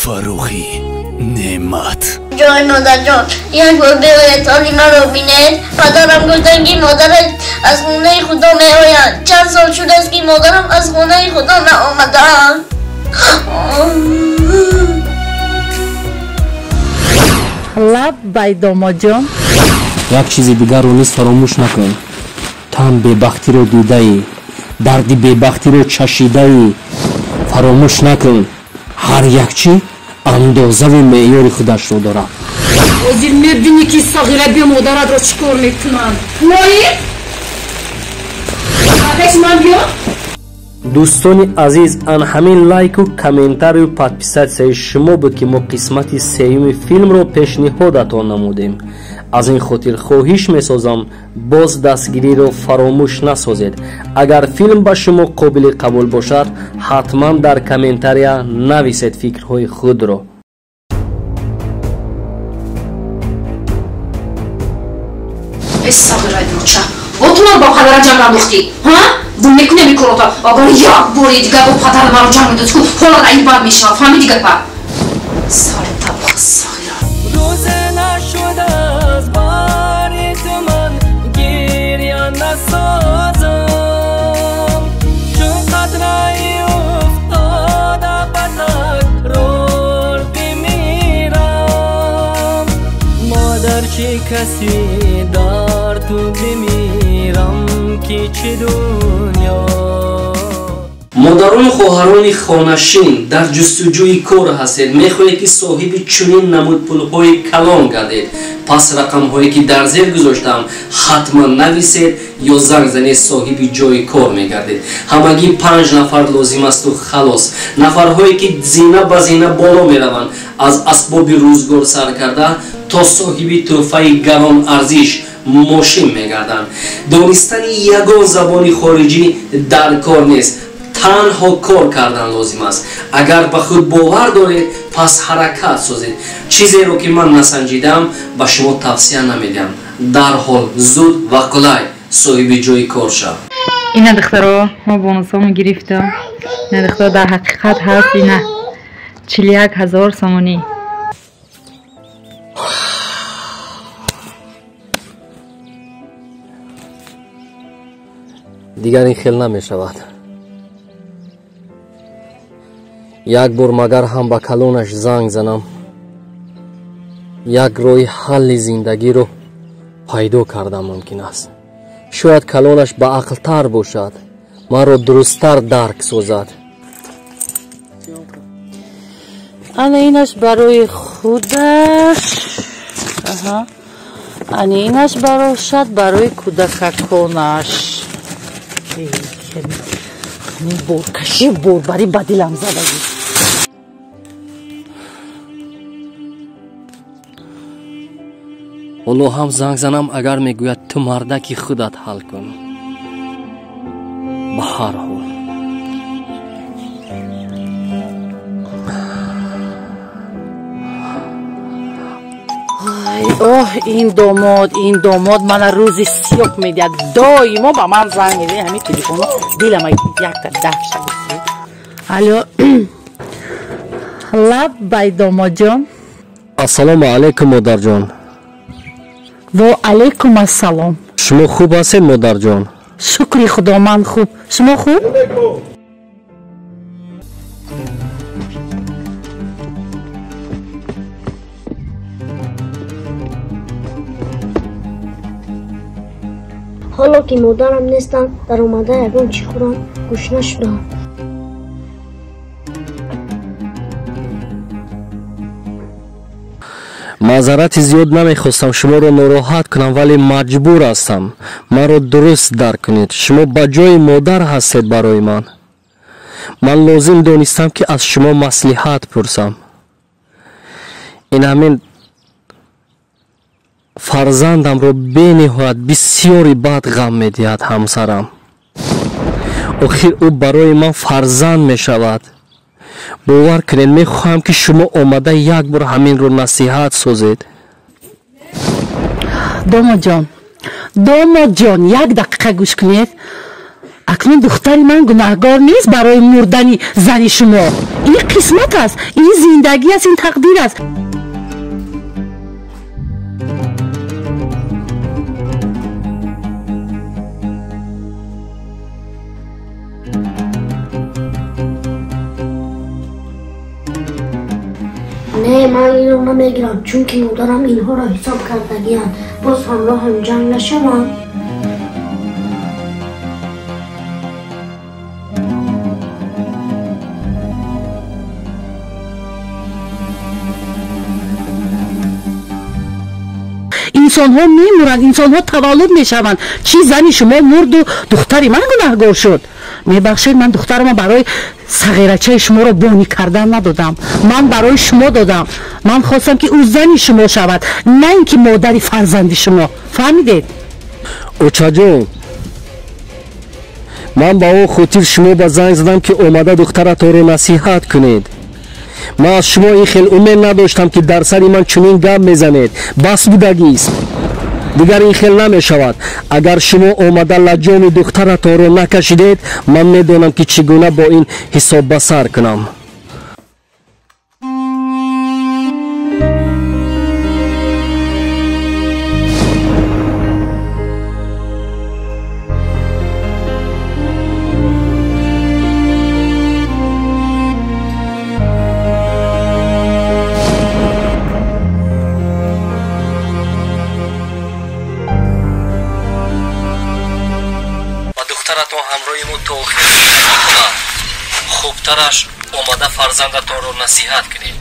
فروخی نعمت جای مادر جان یک بار به تالی من رو بینید. پدرم گفتن که مادرت از خونه خدا می آید. چند سال شده است که مادرم از خونه خدا نآمدن. لب بای داماد جان یک چیز دیگر رو نیست فراموش نکن. تن ببختی رو دیده ای، دردی ببختی رو چشیده ای. فراموش نکن هر یک چی اندازه و معیار خودش رو داره. وزیر میبینی که صغیره بیا مادرت رو چیکار میکنن. نایی؟ آتش من بیا؟ دوستان عزیز ان همین لایک و کامنتار و پادپیسات شما بود که ما قسمت سوم فیلم رو پیشنهادتان نمودیم. از این خاطر خواهش میسازم باز دستگیری رو فراموش نسازید. اگر فیلم به شما قابل قبول باشد حتما در کامنتاریا نویسید فکرهای خود رو. استغفر الله. با تو با پدرم جمع انداختی ها؟ دو میکنه میکروتا اگر یک باری دیگه با پدر من رو جمع انداختی حالا این بد میشه. فهمیدی که پا سال طبق صغیره روز نشده از باری تو من گریه نسازم چون قطره افتاده بطک رول بمیرم مادر چی کسی دار تو بمیرم که چه دنیا. مادران خواهران خانشین در جستجوی کار هستید. میخواهید که صاحب چنین نمود پولهای کلان گردید. پس رقم هایی که در زیر گذاشتم حتما نویسید یا زنگ زنید صاحب جای کار میگردید. همگی 5 نفر لازم است و خلاص. نفرهایی که زینه به زینه بالا میروند از اسباب روزگار سر کرده تا صاحب تحفه گران ارزش ماشین میگردند. دانستن یگان زبان خارجی در کار نیست، تنها کار کردن لازم است. اگر به خود باور دارید پس حرکت سازید. چیزی رو که من نسنجیدم به شما توصیه نمیدم. در حال زود و قلای صاحب جای کار شد. این دخترها ما بونوسامو گرفتم. این دختر در حقیقت هست اینه 41,000 سامانی. دیگر این خیل نمی شود. یک بار مگر هم به کلونش زنگ زنم یک روی حل زندگی رو پیدا کردم ممکن است. شاید کلونش به عقل تر باشد، ما رو درستتر درک سازد. آن اینش برای خودش، آن اینش برای شد برای کودکانش. این برکشی بربری بدیلم زدگی. اونو هم زنگ زنم اگر میگوید تو مردکی خودت حل کن. به هر حال اوه این داماد من روزی سیوک میدید. دایما با من زنگ میده. همین تلفن دیلم یک تا دفع شد. الو لب بای داماد جان. السلام علیکم مادر جان. و علیکم السلام. شما خوب هستید مادر جان؟ شکری خدا من خوب. شما خوب؟ حالا که مادرم نیستن در اومده یگان چی خورم گوش نشدم. معذرت زیاد نمیخواستم شما رو ناراحت کنم ولی مجبور هستم. من رو درست درک کنید. شما با جای مادر هستید برای من. من لازم دانستم که از شما مصلحت پرسم. این همین فرزندم رو بنهایت بسیاری بد غم میدهد همسرم. آخر او برای من فرزند می شود. باور کنید میخواهم که شما آمده یک بار همین رو نصیحت سازید. داماد جان یک دقیقه گوش کنید. اکنون دختری من گناهگار نیست برای مردن زن شما. این قسمت است، این زندگی است، این تقدیر است. نه من این رو نمیگیرم چون که مادرم اینها را حساب کردگیان باز همراه هم جنگ نشوند. انسان ها میمورند، انسان ها تولد میشوند. چی زنی شما مرد و دختری من گناهگار شد؟ میبخشید من دخترم برای صغیرچه شما را بانی کردن ندادم، من برای شما دادم. من خواستم که او زنی شما شود، نه اینکه مادری فرزندی شما. فهمیدید؟ اوچا جون، من با او خاطر شما با زنگ زدم که اومده دخترتون رو نصیحت کنید. من از شما این خیلی امید نداشتم که در سری من چنین گپ میزنید. بس بودگی است، دیگر این خیلی نمی شود. اگر شما اومده لجام دخترتون رو نکشیدید من میدونم که چگونه با این حساب بسر کنم. خوبترش اومده فرزندتون رو نصیحت کنید.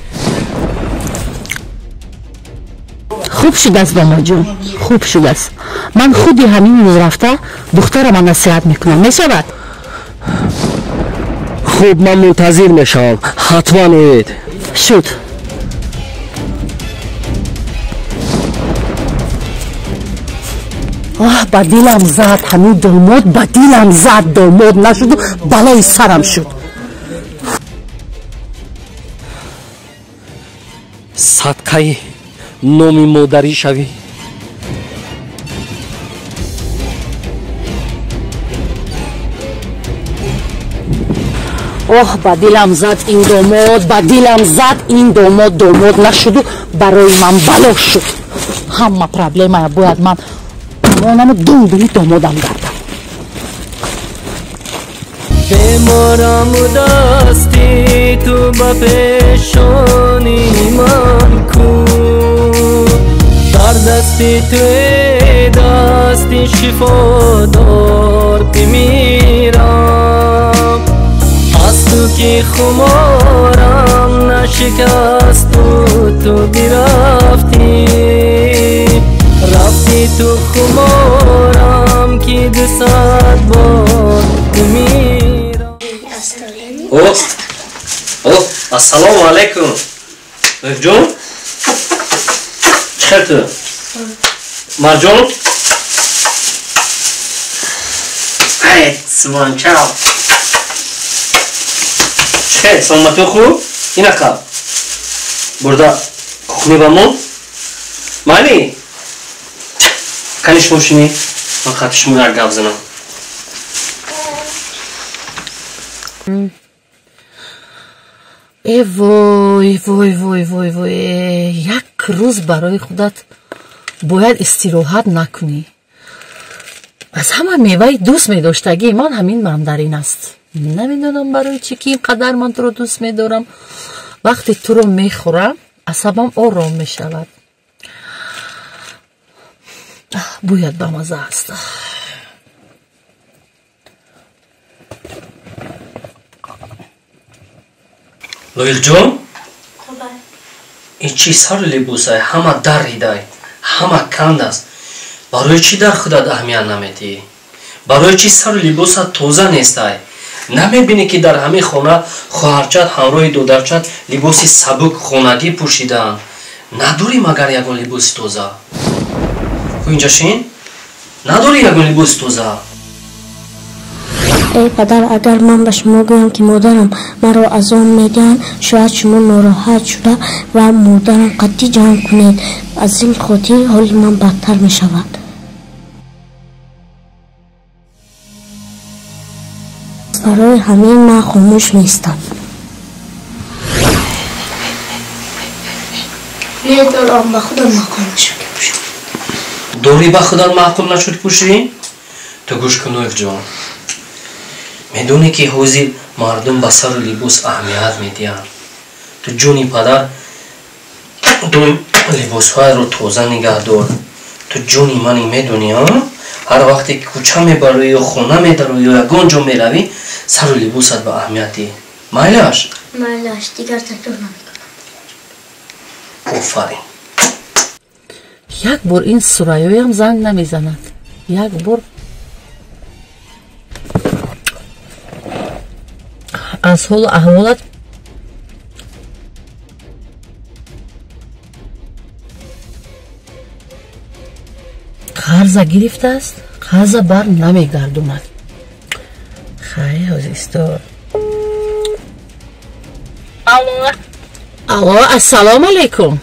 خوب شده است ماما جون، خوب شده است. من خودی همین روز رفته دخترم من نصیحت میکنم. میشود؟ خوب، من منتظر میشم. حتما اوید. شد. با دیلم زد همین داماد، با دیلم زد داماد نشد و بلای سرم شد. صدقه نومی مادری شوی. با دیلم زد این داماد، با دیلم زد این داماد نشد و برای من بلا شد. همه پرابلم باید من مانم دنبالی دامادم گردم. بمارم و دستی تو با پیشانی من کو، در دستی توی دستی شفادار بمیرم. از تو که خمارم نشکست و تو برفتی، رفتی تو خمارم که دست بار بمیرم. السلام علیکم. جون چه تو؟ مرجون سمان چاو چه سلامتی خوب؟ این اقل برده خونی بامون مانی کنیش موشینی من خطش مونر گفت زنم. وای وای وای وای وای، یک روز برای خودت باید استراحت نکنی. از همه میوه دوست میداشتگی من همین مندرین است. نمیدونم برای چی که اینقدر من تو رو دوست میدارم. وقتی تو رو میخورم عصبم آرام میشود. باید با مزه است. لویل جون این چیزها رو لباس های همه در ریده همه کند است. برای چی در خودت اهمیت نمیدی؟ برای چی سر لباس توزه نیست؟ نمیبینی که در همه خانه خواهرچت همراه دودرچت لباس سبک خانگی پوشیدن؟ نداری مگر یکون لباس توزه؟ خو اینجا شین؟ نداری یکون لباس توزه؟ ای پدر، اگر من به شما گویم که مادرم مرا از آن میگن شاید شما ناراحت شده و مادرم قطعی جمع کنید. از این خاطر حال من بدتر می شود. برای همین من خاموش نیستم. دارم با خودم معقول نشد که پوشم. دوری با خودت معقول نشد پوشی؟ تو گوش کن نویف جان. میدونی که حوزی مردم به سر لباس اهمیت میدین. تو جونی پدر تو لباس های رو تازه نگه دار. تو جونی منی میدونی ها؟ هر وقتی کوچه میبروی یا خونه میدروی یا یگان جا میروی سر لباست به اهمیتی. مایلش؟ مایلش دیگر تکرار نمیکنم. آفرین. یک بار این سرایوی هم زنگ نمیزند. یک بار از حال احوالت قرض گرفته است. قرض بر نمیگردوند. خیلی عزیزتر. الو السلام علیکم.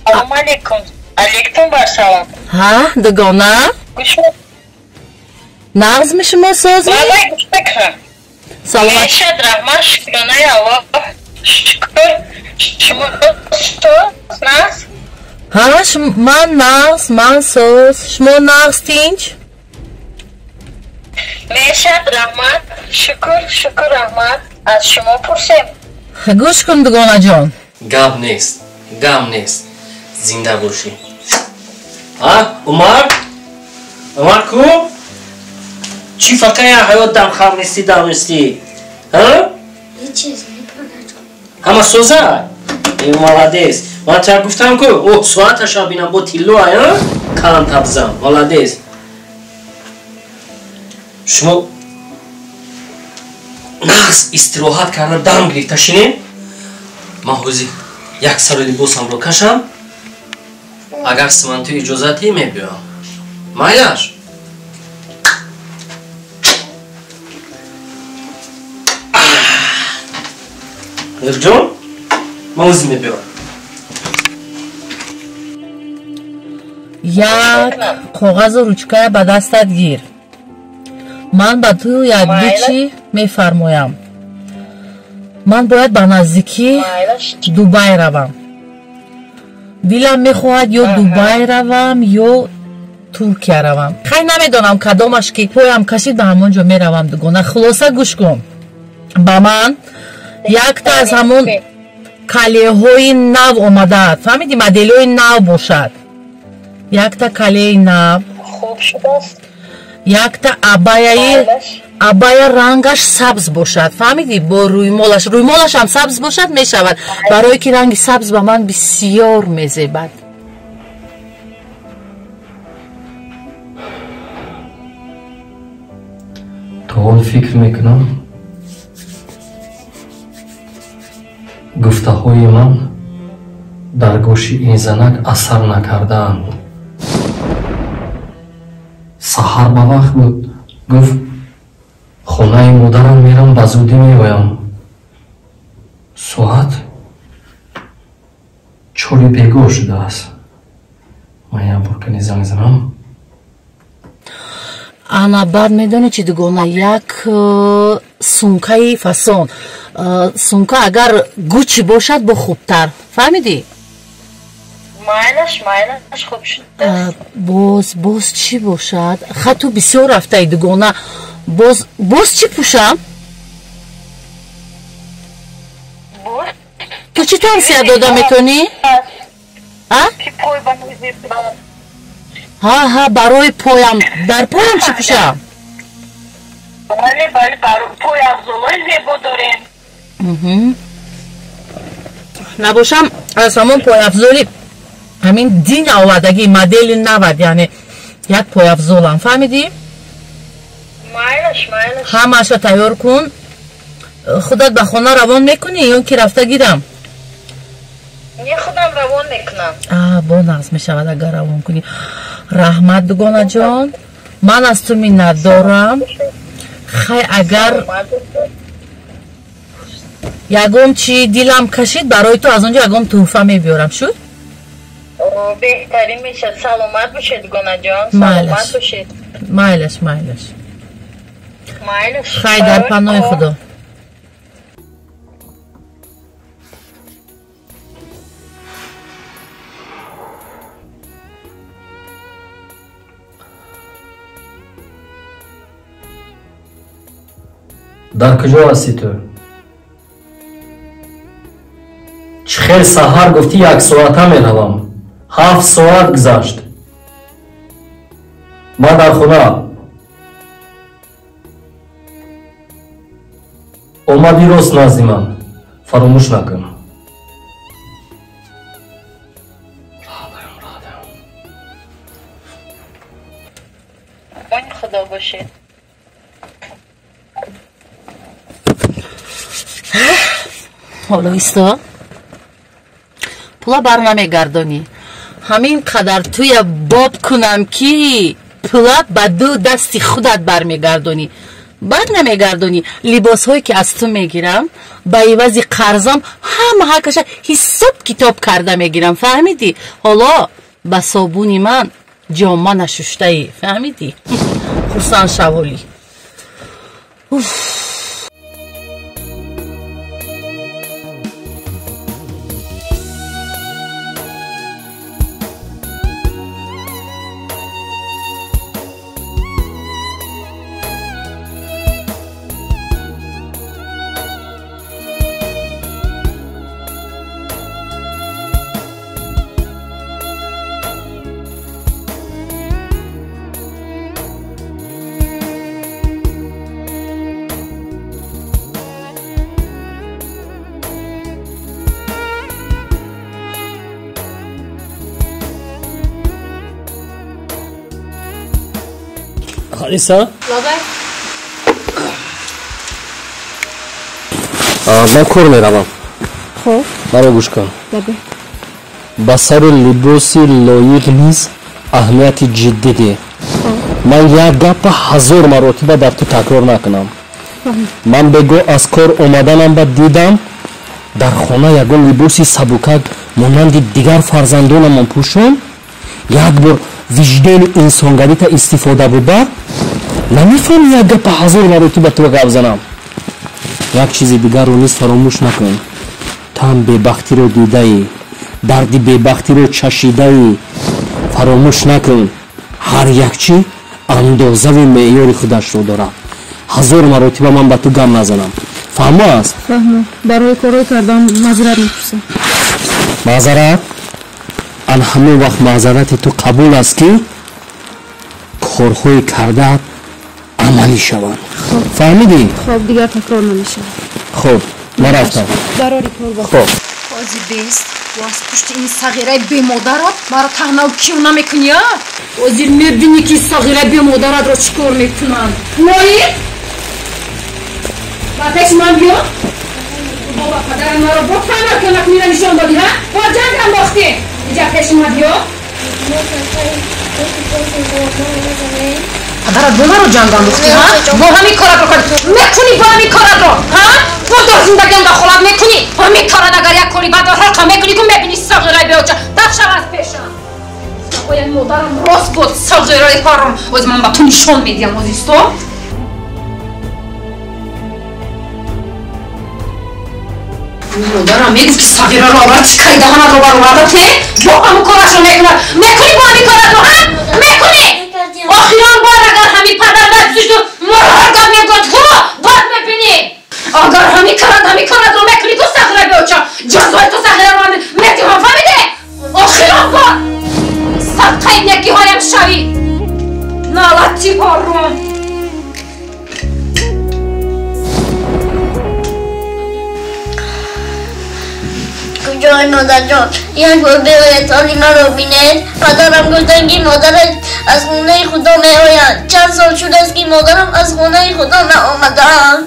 سلام علیکم. علیکم بر سلام. ها دگانه گوش نغز می شما سازی؟ بله گوش بکنم. سلامت میشد رحمان شکرانه الله شکر شما تو نغز؟ ها من نغز من ساز شما نغز تینج؟ میشد رحمان شکر رحمان از شما پرسیم. گوش کن دگانه جان. گاب نیست. زنده باشی. ها عمر کو؟ چی فکر حیات دم خم نیستی؟ ها؟ هیچ چیز نمیکنم. همه سوزه؟ ای مالادیس. من تا گفتم که او ساعتش را بینم با تیلو ها؟ کلم تبزم. مالادیس. شما نغز استراحت کرده دم گرفته شینه؟ من حوزی یک سر لباسم رو کشم اگر سمن تو اجازتی میبیام مایلش جون من حوزی میبیام یک کاغذ و روچکه به دستت گیر. من به تو یک چی میفرمایم. من باید به نزدیکی دوبای روم. دلم میخواهد یا دوبای روم یا ترکیه روم. خیلی نمیدونم کدامش که پایم کشید به همونجا میروم دگونه. خلاصه گوش کن. با من یک تا از همون کلیه های نو آمده. فهمیدی مدل های نو باشد. یک تا کلیه نو. خوب شده است. یک تا عبای رنگش سبز باشد. فهمیدی با رویمالش هم سبز باشد میشود. برای که رنگ سبز به من بسیار میزیبد. طول فکر میکنم گفته های من در گوش این زنک اثر نکردند. سحر به وقت بود گفت خونه مادرم میرم به زودی میایم. ساعت 4 بیگاه شده است. من یک بار کنی زنگ زنم. انا بعد میدونی چی دگونه یک سونکای فاسون سونکا اگر گوچی باشد با خوبتر. فهمیدی؟ مایلش خوب شده. باز چی باشد؟ خطو بسیار رفته ای دگونه. باز چی پوشم؟ تو چی توصیه داده میکنی؟ ها برای پایم. در پایم چی پوشم؟ بله برای پای افزالای زیبا داریم. نباشم از همون پای افزالی همین دین آوادگی مدل نود یعنی یک پای افزالم. فهمیدی؟ مایلش همه تیار کن. خودت به خانه روان میکنی یا که رفته گیرم؟ نه خودم روان میکنم. با نقص میشود اگر روان کنی. رحمت دگانه جان من از تو منت دارم. خیلی اگر یگم چی دلم کشید برای تو از اونجا یگم تحفه میبیارم. شد؟ بهترین میشه. سلامت باشید دگانه جان. سلامت باشید. مایلش خیلی در پناه خدا. дар куҷо ҳастӣ ту? чӣ хел саҳар гуфтӣ 1 соата меравам. 7 соат гузашт. ман дар хона. омадӣ рост назди ман. фаромӯш накун. خدا باشه. حالا ایستا پولا بر نمیگردانی. همین قدر توی باب کنم که پولا با دو دستی خودت برمیگردانی. بعد نمیگردانی. لباس هایی که از تو میگیرم با عوض قرضم همه هکش حساب کتاب کرده میگیرم. فهمیدی؟ حالا با صابونی من جامه نشوشته ای. فهمیدی؟ خرسان شوالی. خالیسا؟ من کار میروم. خب مرا گوش کن. بله. با سر لباسی لایق نیست اهمیت جدی ده. من یک گپ 1000 مرتبه در تو تکرار نکنم. من بگو از کار اومدنم بعد دیدم در خانه یگان لباسی سبکک مانند دیگر فرزندانم من پوشم. یک بار وجدان انسانگری تا استفاده ببر. نمیفهم یک گپ 1000 مرتبه تو گپ زنم. یک چیز دیگر رو نیست فراموش نکن. تم ببختی رو دیده ای، دردی ببختی رو چشیده ای. فراموش نکن هر یک چی اندازه و معیار خودش رو داره. 1000 مرتبه من به تو گم نزنم. فهمو است؟ فهمو. برای کارای کردم معذرت می‌خواستم. معذرت؟ آن همون وقت معذرت تو قبول است که کارهای کرده عملی شوند. فهمیدی؟ خب دیگر تکرار نمیشه. خب من رفتم. برای کار باش. خب بازی بیست و از پشت این صغیره بی مادرات مرا تنها و کیو نمیکنی ها؟ بازی میبینی که صغیره بی مادرات را چکار میکنن؟ نایی؟ با پیش من بیا؟ بابا پدر مرا با تنها که نکنی نشان دادی ها؟ با جنگ هم باختی؟ اینجا پیش من بیا؟ پدرت با مرا جنگ هم باختی ها؟ با همین کارت رو کنی؟ میکنی با همین کارت رو؟ ها؟ با در زندگیم دخالت میکنی؟ همین کارت اگر یک کاری بعد حلقه میکنی که میبینی صغیره بیاچه دفشم از پیشم. باید مادرم راست بود صغیره کارم از من با تو نشان میدیم عزیز تو. مادرم میگفت که صغیره را آورد چکای دهانت رو برآورده با همون کارش رو میکنه. میکنی با همین کارت رو ها؟ میکنی؟ آخیران بار اگر همین پدر نفسش رو مرارگاه میگوید تو باید میبینی. اگر همین کارت رو میکنی تو صغیره بیاچه جزای تو صغیره رو میدیم هم فهمیده؟ آخیران بار صدقه نکی هایم شوی نالتی ها رو. کجای مادر جان؟ یک بار بیاید آلینا رو بینید. پدرم گفتن که مادرت از خونه خدا می آید. چند سال شده است که مادرم از خونه خدا نآمدن.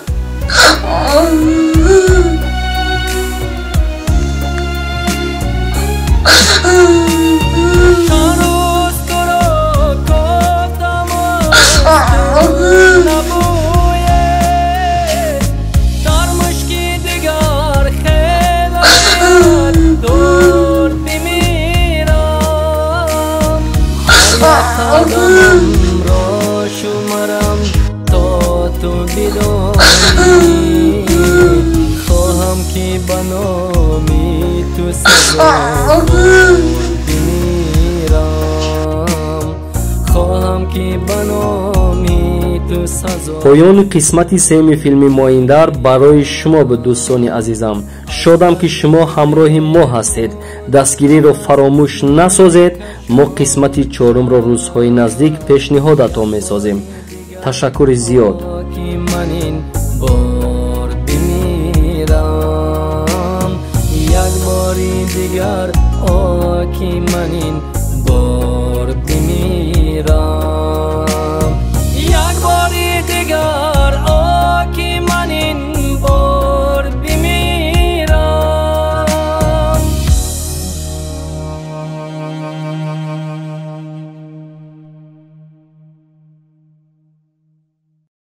را شمرم تا تو بدانی خواهم که بنامی تو سزا بمیرم خواهم که بنامی تو پایان قسمت سوم فیلم مایندر برای شما به دوستان عزیزم. شادم که شما همراه ما هستید. دستگیری رو فراموش نسازید. ما قسمت چهارم رو روزهای نزدیک پیشنهادتان میسازیم. تشکر زیاد.